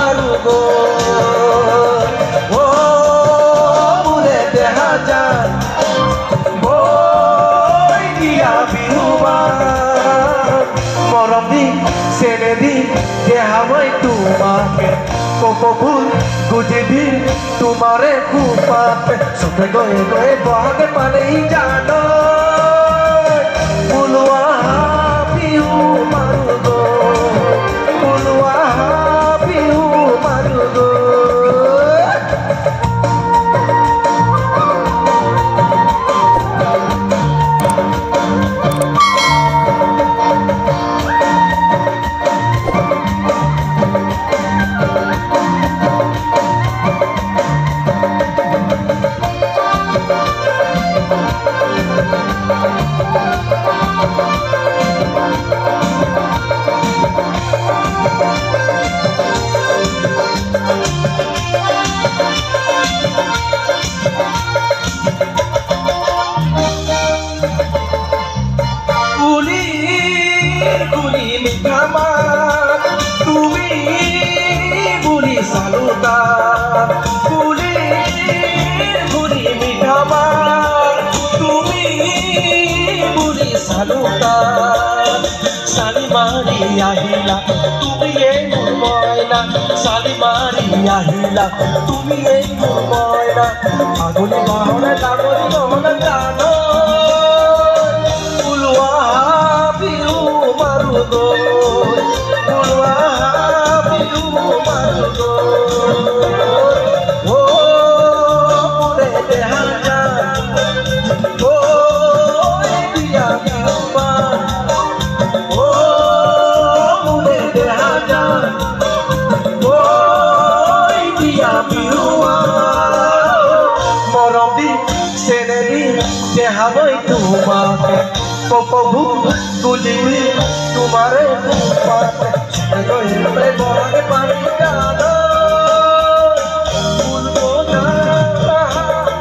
মারু গো ও মুরে দেহা যায় বই দিয়া বিহুবান মরম দি ছেড়ে দি দেহা মই তোমাকে কপফুল গুজে দি তোমারে কুপাতে সুখে গয়ে গয়ে বহাগে পালেই জানো বুলুয়া বিহু মারু গো বুলুয়া বিহু মারু গো তুমি বুলি সালুতা ফুলি ফুলি মিঠামা তুমি বুলি সালুতা সালি মারি আহিলা তুমি এই মোৰ ময়না সালি মাৰি আহিলা তুমি এই মোৰ ময়না আগুনে বাহনে কাগজ নহলে জানো বুলুয়া বিহু মারু গো দেহাবই তোমাকে কপবু তুলিবি তোমারে পাতে গইলে বহাগে পানি জানো বুলবো না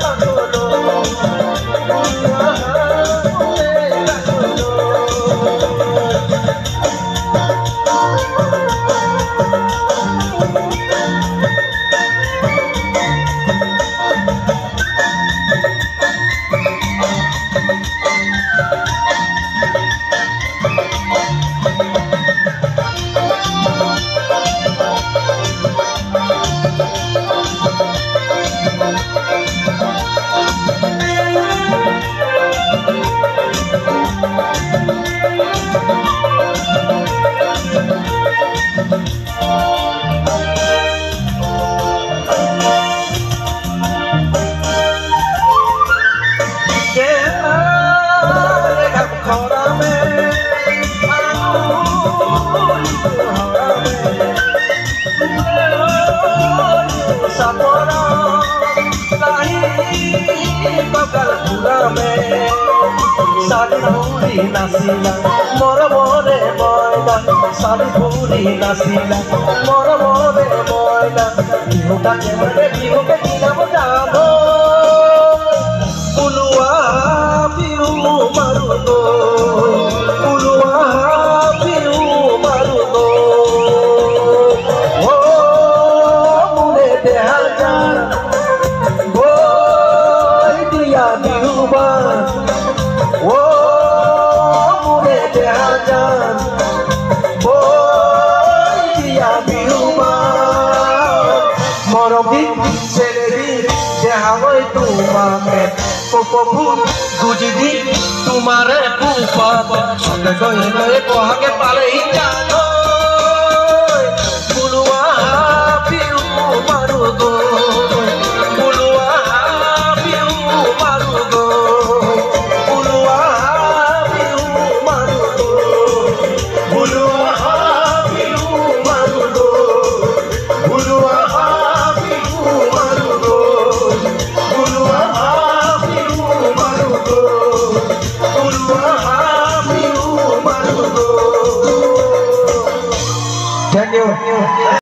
কাগলো साली पूरी नासिला मोर मोरे मोयना साली पूरी नासिला मोर मोरे मोयना बिहु का केमने बिहु के नाम जानो बुलुआ बिहु मारु गो बुलुआ बिहु मारु गो ओ मुरे देहा जा ओ दिया बिहुबा ओ मुरे देहा जान ओ दिया बिहुबा मरमी ছেলেদি দেহাবই তোমাকে কপফুল গুজদি তোমারে কুপাত সঙ্গে গয়ে গয়ে বহাগে পালেই জানো বুলুয়া বিহু মারু গো বুলুয়া বিহু মারু গো বুলুয়া বিহু মারু গো বুলুয়া বিহু মারু গো বুলুয়া বিহু মারু গো বুলুয়া বিহু মারু গো বুলুয়া বিহু মারু গো। Thank you.